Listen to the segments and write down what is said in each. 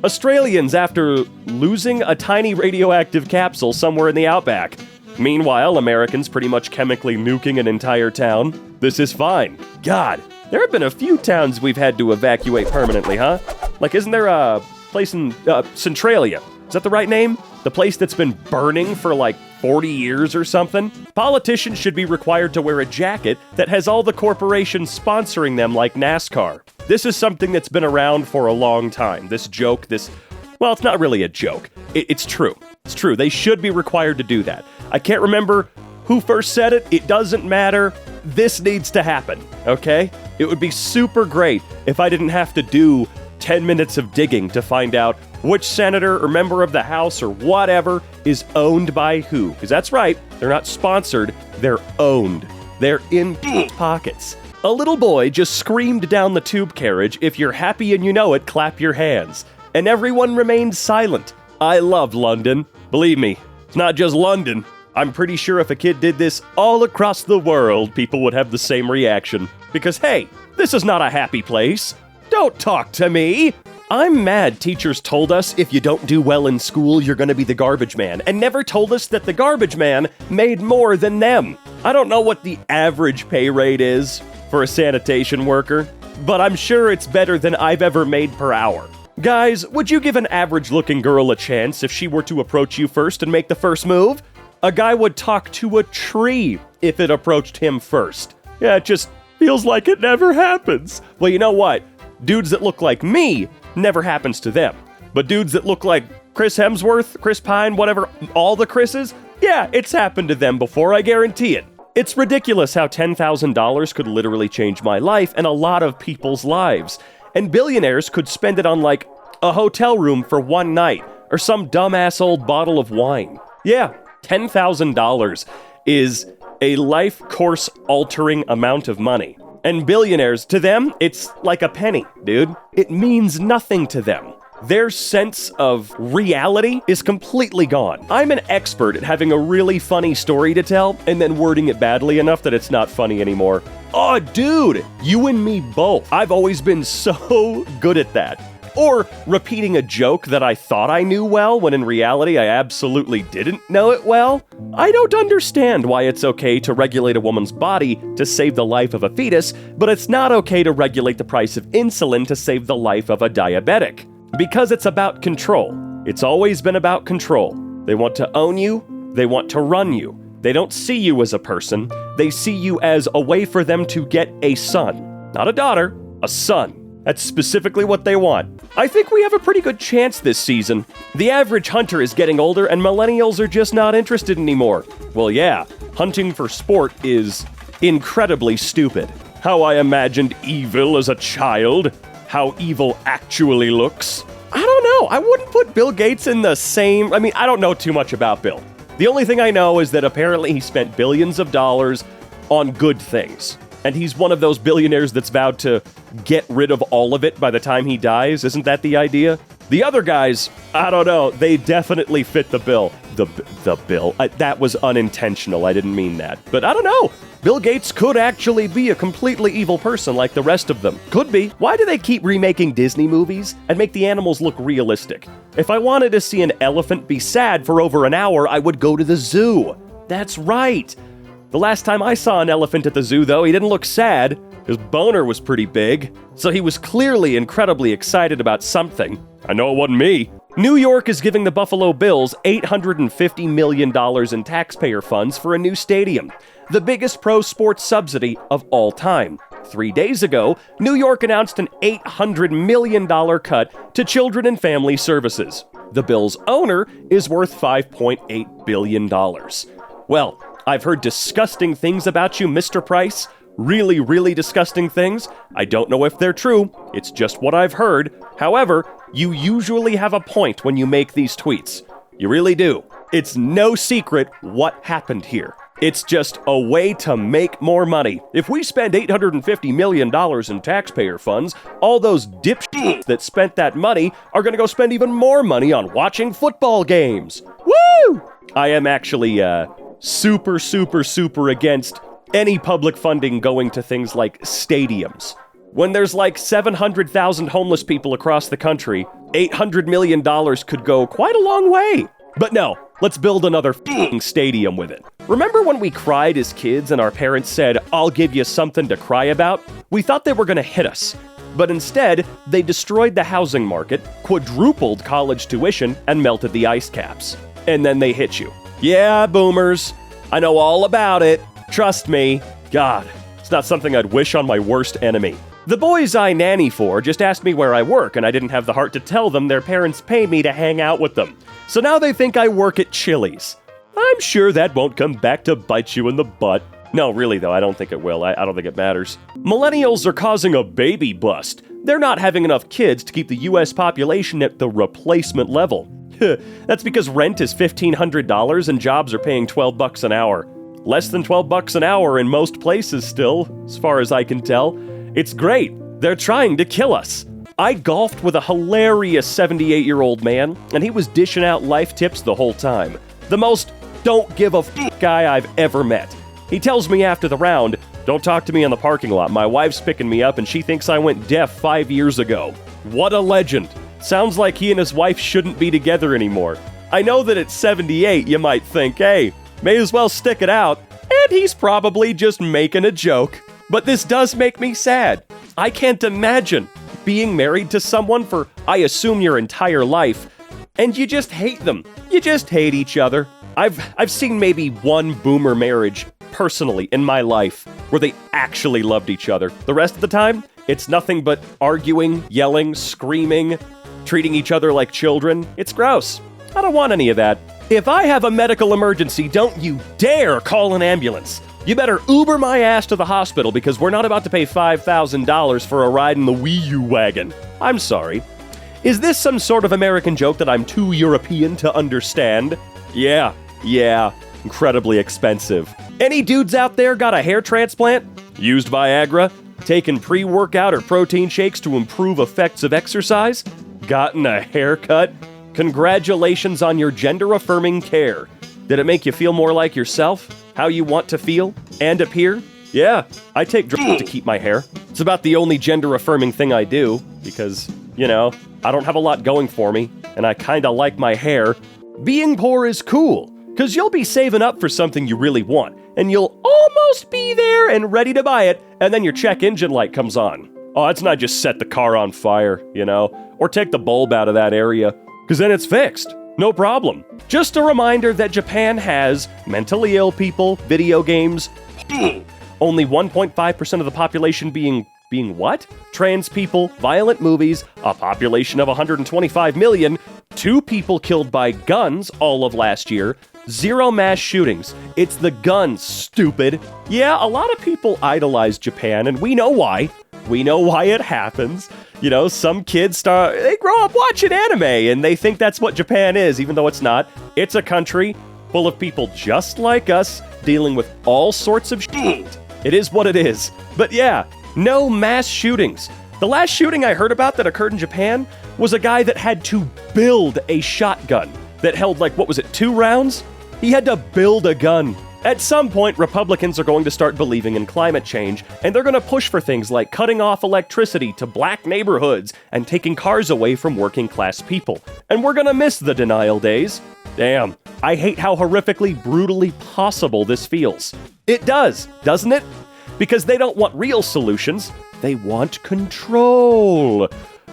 Australians after losing a tiny radioactive capsule somewhere in the outback. Meanwhile, Americans pretty much chemically nuking an entire town. This is fine. God, there have been a few towns we've had to evacuate permanently, huh? Like, isn't there a place in Centralia? Is that the right name? The place that's been burning for like 40 years or something? Politicians should be required to wear a jacket that has all the corporations sponsoring them like NASCAR. This is something that's been around for a long time. This joke, well, it's not really a joke. It's true. It's true. They should be required to do that. I can't remember who first said it. It doesn't matter. This needs to happen, okay? It would be super great if I didn't have to do 10 minutes of digging to find out which senator or member of the House or whatever is owned by who. Because that's right, they're not sponsored, they're owned. They're in pockets. A little boy just screamed down the tube carriage, "If you're happy and you know it, clap your hands." And everyone remained silent. I love London. Believe me, it's not just London. I'm pretty sure if a kid did this all across the world, people would have the same reaction. Because hey, this is not a happy place. Don't talk to me! I'm mad teachers told us if you don't do well in school, you're gonna be the garbage man, and never told us that the garbage man made more than them. I don't know what the average pay rate is for a sanitation worker, but I'm sure it's better than I've ever made per hour. Guys, would you give an average-looking girl a chance if she were to approach you first and make the first move? A guy would talk to a tree if it approached him first. Yeah, it just feels like it never happens. Well, you know what? Dudes that look like me, never happens to them. But dudes that look like Chris Hemsworth, Chris Pine, whatever, all the Chris's, yeah, it's happened to them before, I guarantee it. It's ridiculous how $10,000 could literally change my life and a lot of people's lives. And billionaires could spend it on like a hotel room for one night or some dumbass old bottle of wine. Yeah, $10,000 is a life course altering amount of money. And billionaires, to them, it's like a penny, dude. It means nothing to them. Their sense of reality is completely gone. I'm an expert at having a really funny story to tell and then wording it badly enough that it's not funny anymore. Oh, dude, you and me both. I've always been so good at that. Or repeating a joke that I thought I knew well when in reality I absolutely didn't know it well. I don't understand why it's okay to regulate a woman's body to save the life of a fetus, but it's not okay to regulate the price of insulin to save the life of a diabetic. Because it's about control. It's always been about control. They want to own you, they want to run you. They don't see you as a person, they see you as a way for them to get a son. Not a daughter, a son. That's specifically what they want. I think we have a pretty good chance this season. The average hunter is getting older and millennials are just not interested anymore. Well, yeah, hunting for sport is incredibly stupid. How I imagined evil as a child. How evil actually looks. I don't know. I wouldn't put Bill Gates in the same... I don't know too much about Bill. The only thing I know is that apparently he spent billions of dollars on good things. And he's one of those billionaires that's vowed to get rid of all of it by the time he dies. Isn't that the idea? The other guys, I don't know. They definitely fit the bill. The bill. That was unintentional. I didn't mean that. But I don't know. Bill Gates could actually be a completely evil person like the rest of them. Could be. Why do they keep remaking Disney movies and make the animals look realistic? If I wanted to see an elephant be sad for over an hour, I would go to the zoo. That's right. The last time I saw an elephant at the zoo, though, he didn't look sad. His boner was pretty big, so he was clearly incredibly excited about something. I know it wasn't me. New York is giving the Buffalo Bills $850 million in taxpayer funds for a new stadium, the biggest pro sports subsidy of all time. 3 days ago, New York announced an $800 million cut to children and family services. The Bills' owner is worth $5.8 billion. Well, I've heard disgusting things about you, Mr. Price. Really, really disgusting things. I don't know if they're true. It's just what I've heard. However, you usually have a point when you make these tweets. You really do. It's no secret what happened here. It's just a way to make more money. If we spend $850 million in taxpayer funds, all those dipshits that spent that money are going to go spend even more money on watching football games. Woo! I am actually, super against any public funding going to things like stadiums. When there's like 700,000 homeless people across the country, $800 million could go quite a long way. But no, let's build another f***ing stadium with it. Remember when we cried as kids and our parents said, "I'll give you something to cry about"? We thought they were gonna hit us. But instead, they destroyed the housing market, quadrupled college tuition, and melted the ice caps. And then they hit you. Yeah, boomers. I know all about it. Trust me. God, it's not something I'd wish on my worst enemy. The boys I nanny for just asked me where I work, and I didn't have the heart to tell them their parents pay me to hang out with them. So now they think I work at Chili's. I'm sure that won't come back to bite you in the butt. No, really though, I don't think it will. I don't think it matters. Millennials are causing a baby bust. They're not having enough kids to keep the US population at the replacement level. That's because rent is $1,500 and jobs are paying $12 an hour. Less than $12 an hour in most places still, as far as I can tell. It's great. They're trying to kill us. I golfed with a hilarious 78-year-old man, and he was dishing out life tips the whole time. The most don't give a f*** guy I've ever met. He tells me after the round, "Don't talk to me in the parking lot. My wife's picking me up and she thinks I went deaf 5 years ago." What a legend. Sounds like he and his wife shouldn't be together anymore. I know that at 78 you might think, hey, may as well stick it out, and he's probably just making a joke. But this does make me sad. I can't imagine being married to someone for, I assume, your entire life, and you just hate them. You just hate each other. I've seen maybe one boomer marriage, personally, in my life, where they actually loved each other. The rest of the time, it's nothing but arguing, yelling, screaming, treating each other like children. It's gross. I don't want any of that. If I have a medical emergency, don't you dare call an ambulance. You better Uber my ass to the hospital because we're not about to pay $5,000 for a ride in the Wii U wagon. I'm sorry. Is this some sort of American joke that I'm too European to understand? Yeah, incredibly expensive. Any dudes out there got a hair transplant? Used Viagra? Taken pre-workout or protein shakes to improve effects of exercise? Gotten a haircut? Congratulations on your gender-affirming care. Did it make you feel more like yourself? How you want to feel and appear? Yeah, I take drugs to keep my hair. It's about the only gender-affirming thing I do, because, I don't have a lot going for me, and I kinda like my hair. Being poor is cool, because you'll be saving up for something you really want, and you'll almost be there and ready to buy it, and then your check engine light comes on. Oh, it's not just set the car on fire, or take the bulb out of that area, because then it's fixed. No problem. Just a reminder that Japan has mentally ill people, video games, only 1.5% of the population being what? Trans people, violent movies, a population of 125 million, 2 people killed by guns all of last year, 0 mass shootings. It's the guns, stupid. Yeah, a lot of people idolize Japan, and we know why. We know why it happens. Some kids they grow up watching anime and they think that's what Japan is, even though it's not. It's a country full of people just like us, dealing with all sorts of shit. It is what it is. But yeah, no mass shootings. The last shooting I heard about that occurred in Japan was a guy that had to build a shotgun that held 2 rounds? He had to build a gun. At some point, Republicans are going to start believing in climate change, and they're going to push for things like cutting off electricity to black neighborhoods and taking cars away from working-class people. And we're going to miss the denial days. Damn, I hate how horrifically, brutally possible this feels. It does, doesn't it? Because they don't want real solutions. They want control.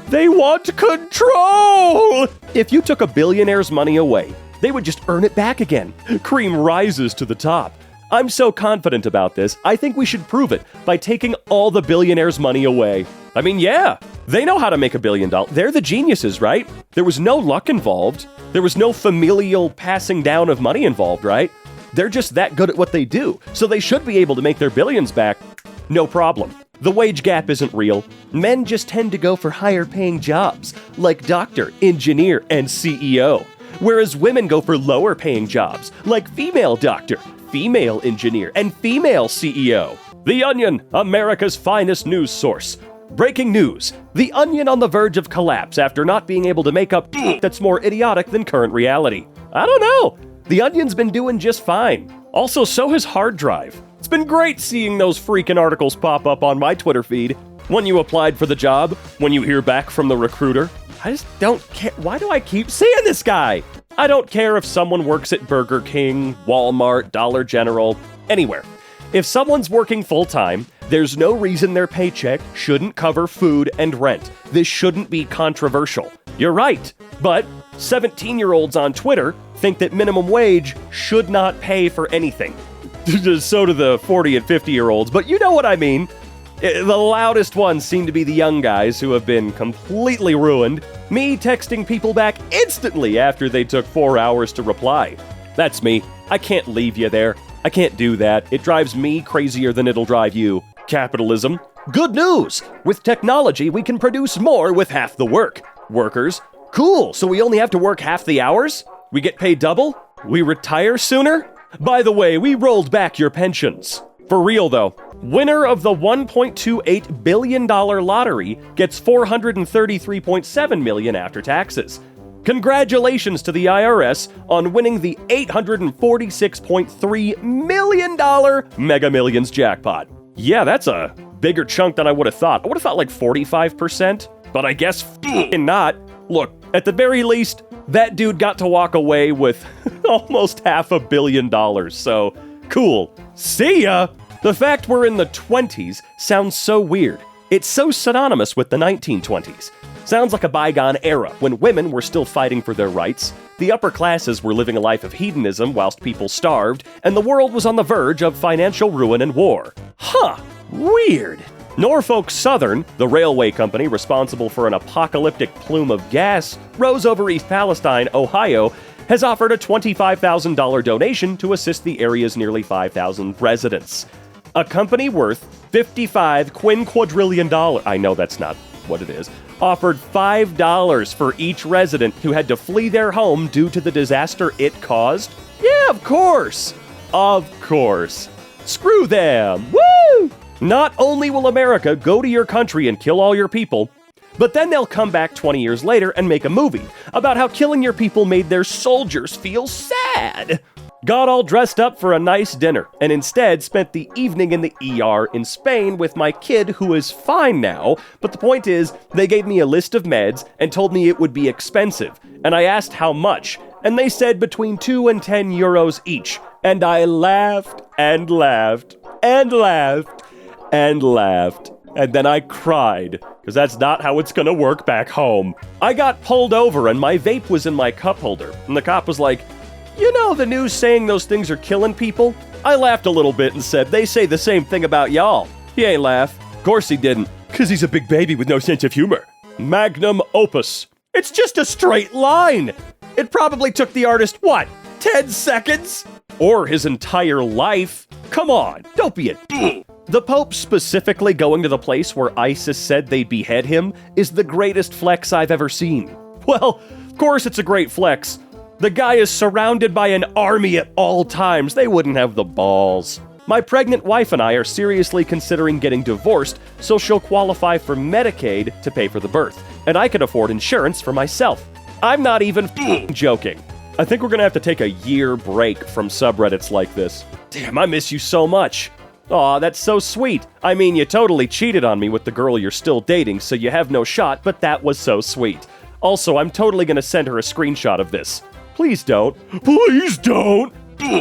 They want control! If you took a billionaire's money away, they would just earn it back again. Cream rises to the top. I'm so confident about this, I think we should prove it by taking all the billionaires' money away. I mean, yeah, they know how to make $1 billion. They're the geniuses, right? There was no luck involved. There was no familial passing down of money involved, right? They're just that good at what they do, so they should be able to make their billions back. No problem. The wage gap isn't real. Men just tend to go for higher-paying jobs, like doctor, engineer, and CEO. Whereas women go for lower-paying jobs, like female doctor, female engineer, and female CEO. The Onion, America's finest news source. Breaking news. The Onion on the verge of collapse after not being able to make up that's more idiotic than current reality. I don't know. The Onion's been doing just fine. Also, so has Hard Drive. It's been great seeing those freaking articles pop up on my Twitter feed. When you applied for the job? When you hear back from the recruiter? I just don't care. Why do I keep seeing this guy? I don't care if someone works at Burger King, Walmart, Dollar General, anywhere. If someone's working full-time, there's no reason their paycheck shouldn't cover food and rent. This shouldn't be controversial. You're right, but 17-year-olds on Twitter think that minimum wage should not pay for anything. So do the 40 and 50-year-olds, but you know what I mean. The loudest ones seem to be the young guys who have been completely ruined. Me texting people back instantly after they took 4 hours to reply. That's me. I can't leave you there. I can't do that. It drives me crazier than it'll drive you. Capitalism. Good news! With technology, we can produce more with half the work. Workers. Cool, so we only have to work half the hours? We get paid double? We retire sooner? By the way, we rolled back your pensions. For real though, winner of the $1.28 billion lottery gets $433.7 million after taxes. Congratulations to the IRS on winning the $846.3 million Mega Millions jackpot. Yeah, that's a bigger chunk than I would have thought. I would have thought like 45%, but I guess not. Look, at the very least, that dude got to walk away with almost $500 million, so cool. See ya! The fact we're in the 20s sounds so weird. It's so synonymous with the 1920s. Sounds like a bygone era when women were still fighting for their rights, the upper classes were living a life of hedonism whilst people starved, and the world was on the verge of financial ruin and war. Huh, weird. Norfolk Southern, the railway company responsible for an apocalyptic plume of gas, rose over East Palestine, Ohio, has offered a $25,000 donation to assist the area's nearly 5,000 residents. A company worth $55 quadrillion, I know that's not what it is, offered $5 for each resident who had to flee their home due to the disaster it caused? Yeah, of course. Of course. Screw them. Woo! Not only will America go to your country and kill all your people, but then they'll come back 20 years later and make a movie about how killing your people made their soldiers feel sad. Got all dressed up for a nice dinner, and instead spent the evening in the ER in Spain with my kid who is fine now, but the point is, they gave me a list of meds and told me it would be expensive, and I asked how much, and they said between 2 and 10 euros each, and I laughed and laughed and laughed and laughed, and then I cried, because that's not how it's gonna work back home. I got pulled over and my vape was in my cup holder, and the cop was like, "You know the news saying those things are killing people?" I laughed a little bit and said, "They say the same thing about y'all." He ain't laugh. Of course he didn't, because he's a big baby with no sense of humor. Magnum opus. It's just a straight line. It probably took the artist, what, 10 seconds? Or his entire life? Come on, don't be a... The Pope specifically going to the place where ISIS said they'd behead him is the greatest flex I've ever seen. Well, of course it's a great flex. The guy is surrounded by an army at all times. They wouldn't have the balls. My pregnant wife and I are seriously considering getting divorced so she'll qualify for Medicaid to pay for the birth, and I can afford insurance for myself. I'm not even joking. I think we're gonna have to take a year break from subreddits like this. Damn, I miss you so much. Aw, that's so sweet. I mean, you totally cheated on me with the girl you're still dating, so you have no shot, but that was so sweet. Also, I'm totally gonna send her a screenshot of this. Please don't. Please don't.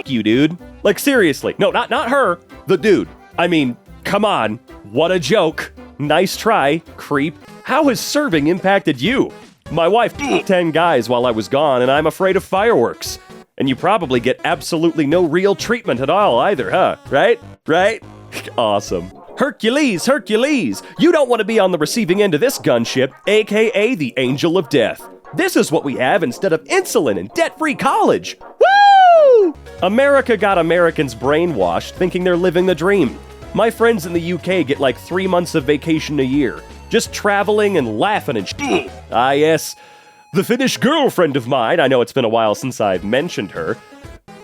You, dude. Like, seriously. No, not her. The dude. I mean, come on. What a joke. Nice try, creep. How has serving impacted you? My wife 10 guys while I was gone, and I'm afraid of fireworks. And you probably get absolutely no real treatment at all either, huh? Right? Right? Awesome. Hercules, Hercules! You don't want to be on the receiving end of this gunship, aka the Angel of Death. This is what we have instead of insulin and debt-free college. Woo! America got Americans brainwashed thinking they're living the dream. My friends in the UK get like 3 months of vacation a year, just traveling and laughing and shit. Ah yes, the Finnish girlfriend of mine, I know it's been a while since I've mentioned her,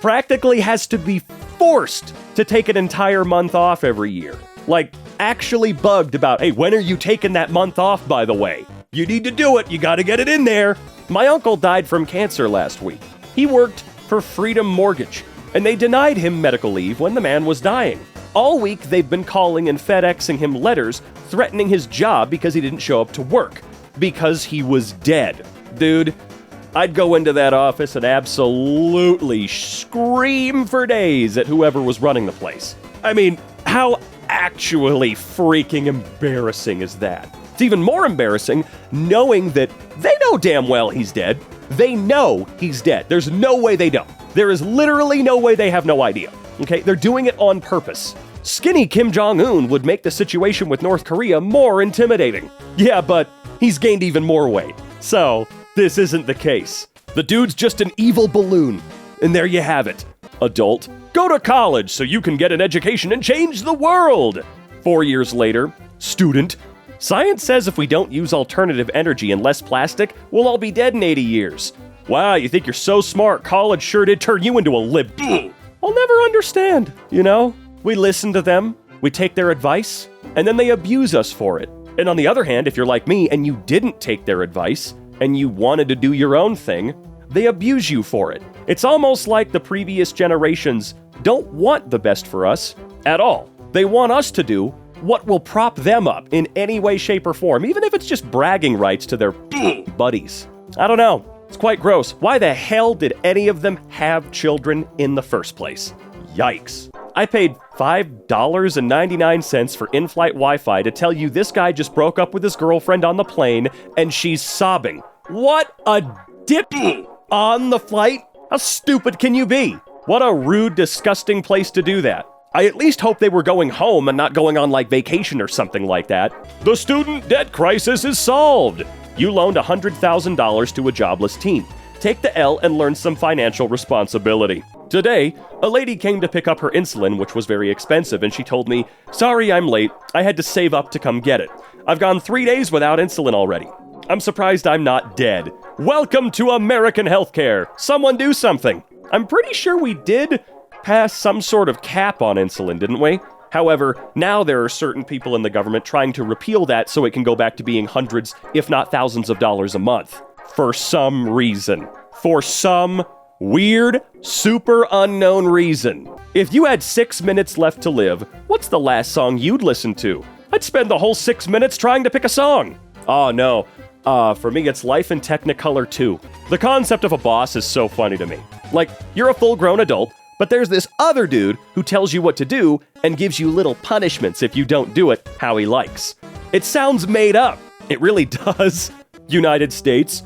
practically has to be forced to take an entire month off every year. Like, actually bugged about, hey, when are you taking that month off, by the way? You need to do it. You gotta get it in there. My uncle died from cancer last week. He worked for Freedom Mortgage, and they denied him medical leave when the man was dying. All week, they've been calling and FedExing him letters threatening his job because he didn't show up to work. Because he was dead. Dude, I'd go into that office and absolutely scream for days at whoever was running the place. I mean, how actually freaking embarrassing is that? It's even more embarrassing knowing that they know damn well he's dead. They know he's dead. There's no way they don't. There is literally no way they have no idea. Okay, they're doing it on purpose. Skinny Kim Jong-un would make the situation with North Korea more intimidating. Yeah, but he's gained even more weight. So, this isn't the case. The dude's just an evil balloon. And there you have it. Adult, go to college so you can get an education and change the world. 4 years later, student, science says if we don't use alternative energy and less plastic, we'll all be dead in 80 years. Wow, you think you're so smart, college sure did turn you into a lib. I'll never understand, you know? We listen to them, we take their advice, and then they abuse us for it. And on the other hand, if you're like me and you didn't take their advice, and you wanted to do your own thing, they abuse you for it. It's almost like the previous generations don't want the best for us at all. They want us to do what will prop them up in any way, shape, or form, even if it's just bragging rights to their buddies. I don't know. It's quite gross. Why the hell did any of them have children in the first place? Yikes. I paid $5.99 for in-flight Wi-Fi to tell you this guy just broke up with his girlfriend on the plane and she's sobbing. What a dip on the flight? How stupid can you be? What a rude, disgusting place to do that. I at least hope they were going home and not going on like vacation or something like that. The student debt crisis is solved. You loaned $100,000 to a jobless teen. Take the L and learn some financial responsibility. Today, a lady came to pick up her insulin, which was very expensive, and she told me, "Sorry, I'm late. I had to save up to come get it. I've gone 3 days without insulin already. I'm surprised I'm not dead. Welcome to American healthcare. Someone do something." I'm pretty sure we did pass some sort of cap on insulin, didn't we? However, now there are certain people in the government trying to repeal that so it can go back to being hundreds, if not thousands of dollars a month. For some reason. For some weird, super unknown reason. If you had 6 minutes left to live, what's the last song you'd listen to? I'd spend the whole 6 minutes trying to pick a song. Oh no. For me, it's Life in Technicolor 2. The concept of a boss is so funny to me. Like, you're a full-grown adult, but there's this other dude who tells you what to do and gives you little punishments if you don't do it how he likes. It sounds made up. It really does. United States.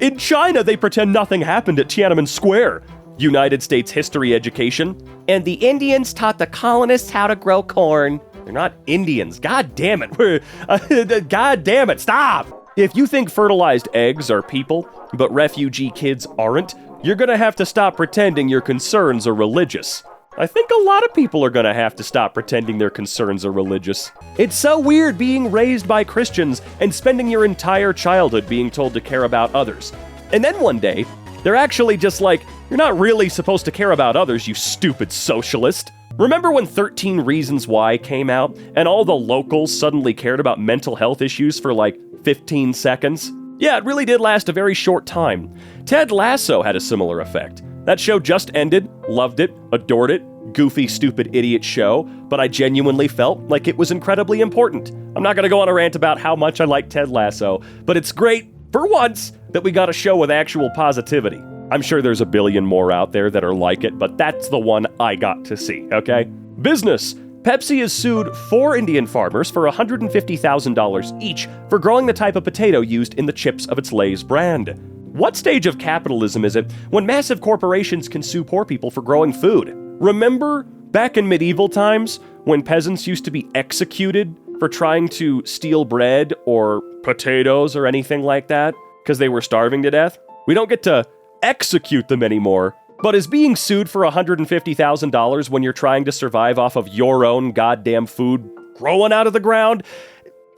In China, they pretend nothing happened at Tiananmen Square. United States history education. And the Indians taught the colonists how to grow corn. They're not Indians. God damn it. God damn it. Stop. If you think fertilized eggs are people, but refugee kids aren't, you're gonna have to stop pretending your concerns are religious. I think a lot of people are gonna have to stop pretending their concerns are religious. It's so weird being raised by Christians and spending your entire childhood being told to care about others. And then one day, they're actually just like, you're not really supposed to care about others, you stupid socialist. Remember when 13 Reasons Why came out and all the locals suddenly cared about mental health issues for like 15 seconds? Yeah, it really did last a very short time. Ted Lasso had a similar effect. That show just ended, loved it, adored it, goofy, stupid, idiot show, but I genuinely felt like it was incredibly important. I'm not gonna go on a rant about how much I like Ted Lasso, but it's great, for once, that we got a show with actual positivity. I'm sure there's a billion more out there that are like it, but that's the one I got to see, okay? Business. Pepsi has sued 4 Indian farmers for $150,000 each for growing the type of potato used in the chips of its Lay's brand. What stage of capitalism is it when massive corporations can sue poor people for growing food? Remember back in medieval times when peasants used to be executed for trying to steal bread or potatoes or anything like that because they were starving to death? We don't get to execute them anymore. But is being sued for $150,000 when you're trying to survive off of your own goddamn food growing out of the ground?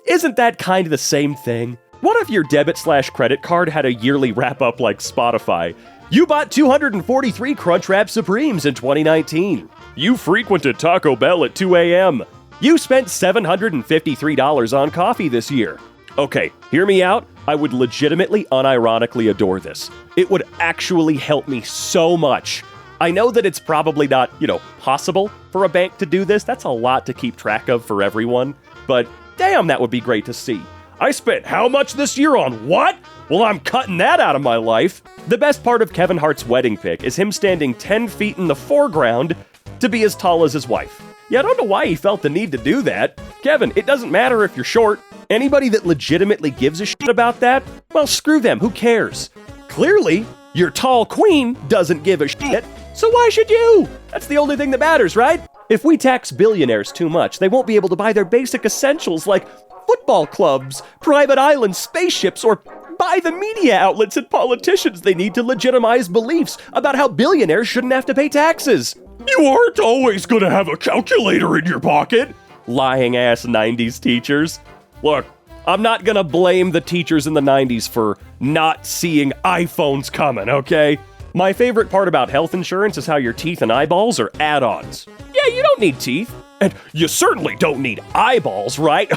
Isn't that kind of the same thing? What if your debit/credit card had a yearly wrap-up like Spotify? You bought 243 Crunchwrap Supremes in 2019. You frequented Taco Bell at 2 a.m. You spent $753 on coffee this year. Okay, hear me out. I would legitimately, unironically adore this. It would actually help me so much. I know that it's probably not, possible for a bank to do this. That's a lot to keep track of for everyone. But damn, that would be great to see. I spent how much this year on what? Well, I'm cutting that out of my life. The best part of Kevin Hart's wedding pic is him standing 10 feet in the foreground to be as tall as his wife. Yeah, I don't know why he felt the need to do that. Kevin, it doesn't matter if you're short. Anybody that legitimately gives a shit about that, well, screw them, who cares? Clearly, your tall queen doesn't give a shit, so why should you? That's the only thing that matters, right? If we tax billionaires too much, they won't be able to buy their basic essentials like football clubs, private islands, spaceships, or buy the media outlets and politicians they need to legitimize beliefs about how billionaires shouldn't have to pay taxes. You aren't always gonna have a calculator in your pocket. Lying-ass 90s teachers. Look, I'm not gonna blame the teachers in the 90s for not seeing iPhones coming, okay? My favorite part about health insurance is how your teeth and eyeballs are add-ons. Yeah, you don't need teeth. And you certainly don't need eyeballs, right?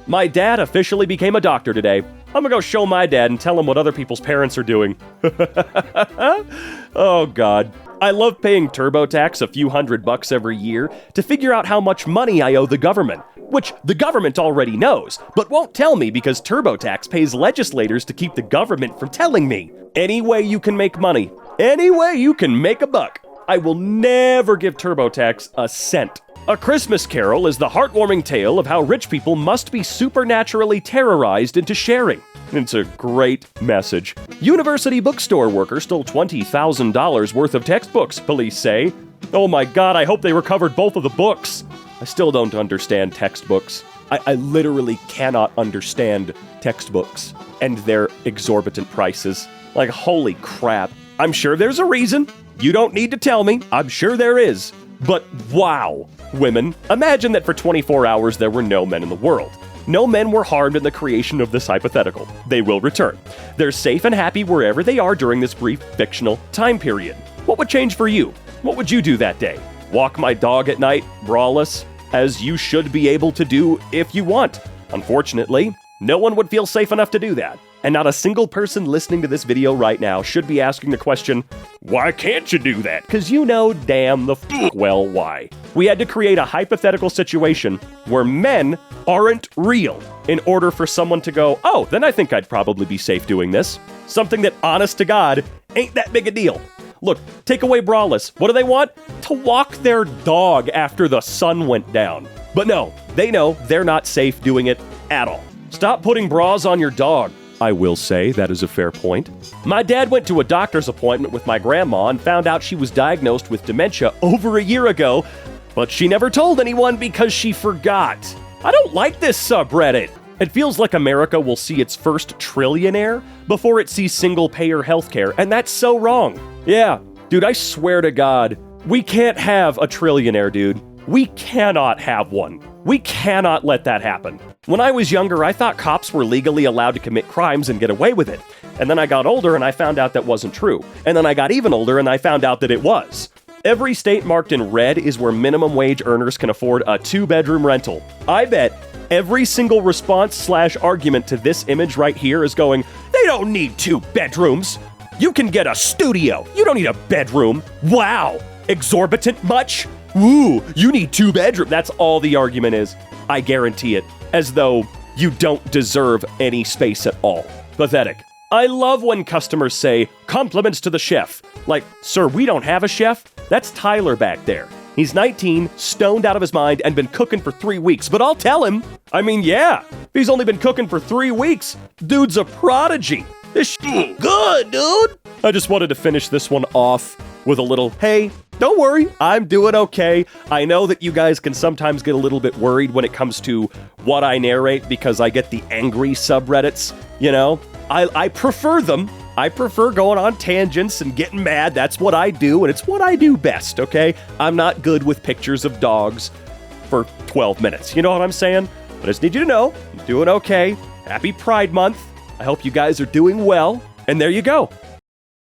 My dad officially became a doctor today. I'm gonna go show my dad and tell him what other people's parents are doing. Oh, God. I love paying TurboTax a few $100 every year to figure out how much money I owe the government, which the government already knows, but won't tell me because TurboTax pays legislators to keep the government from telling me. Any way you can make money, any way you can make a buck, I will never give TurboTax a cent. A Christmas Carol is the heartwarming tale of how rich people must be supernaturally terrorized into sharing. It's a great message. University bookstore worker stole $20,000 worth of textbooks, police say. Oh my God, I hope they recovered both of the books. I still don't understand textbooks. I literally cannot understand textbooks and their exorbitant prices. Like, holy crap. I'm sure there's a reason. You don't need to tell me. I'm sure there is. But wow, women, imagine that for 24 hours there were no men in the world. No men were harmed in the creation of this hypothetical. They will return. They're safe and happy wherever they are during this brief fictional time period. What would change for you? What would you do that day? Walk my dog at night, braless, as you should be able to do if you want. Unfortunately, no one would feel safe enough to do that. And not a single person listening to this video right now should be asking the question, why can't you do that? Because you know damn the well why. We had to create a hypothetical situation where men aren't real in order for someone to go, oh, then I think I'd probably be safe doing this. Something that, honest to God, ain't that big a deal. Look, take away braless. What do they want? To walk their dog after the sun went down. But no, they know they're not safe doing it at all. Stop putting bras on your dog. I will say that is a fair point. My dad went to a doctor's appointment with my grandma and found out she was diagnosed with dementia over a year ago, but she never told anyone because she forgot. I don't like this subreddit. It feels like America will see its first trillionaire before it sees single-payer healthcare, and that's so wrong. Yeah, dude, I swear to God, we can't have a trillionaire, dude. We cannot have one. We cannot let that happen. When I was younger, I thought cops were legally allowed to commit crimes and get away with it. And then I got older and I found out that wasn't true. And then I got even older and I found out that it was. Every state marked in red is where minimum wage earners can afford a 2-bedroom rental. I bet every single response/argument to this image right here is going, they don't need 2 bedrooms. You can get a studio. You don't need a bedroom. Wow. Exorbitant much? Ooh, you need 2 bedrooms. That's all the argument is. I guarantee it. As though you don't deserve any space at all. Pathetic. I love when customers say, compliments to the chef. Like, sir, we don't have a chef. That's Tyler back there. He's 19, stoned out of his mind, and been cooking for 3 weeks. But I'll tell him. I mean, yeah. If he's only been cooking for 3 weeks, dude's a prodigy. This shit good, dude. I just wanted to finish this one off with a little, hey, don't worry, I'm doing okay. I know that you guys can sometimes get a little bit worried when it comes to what I narrate because I get the angry subreddits, you know? I prefer them. I prefer going on tangents and getting mad. That's what I do, and it's what I do best, okay? I'm not good with pictures of dogs for 12 minutes. You know what I'm saying? But I just need you to know, I'm doing okay. Happy Pride Month. I hope you guys are doing well. And there you go.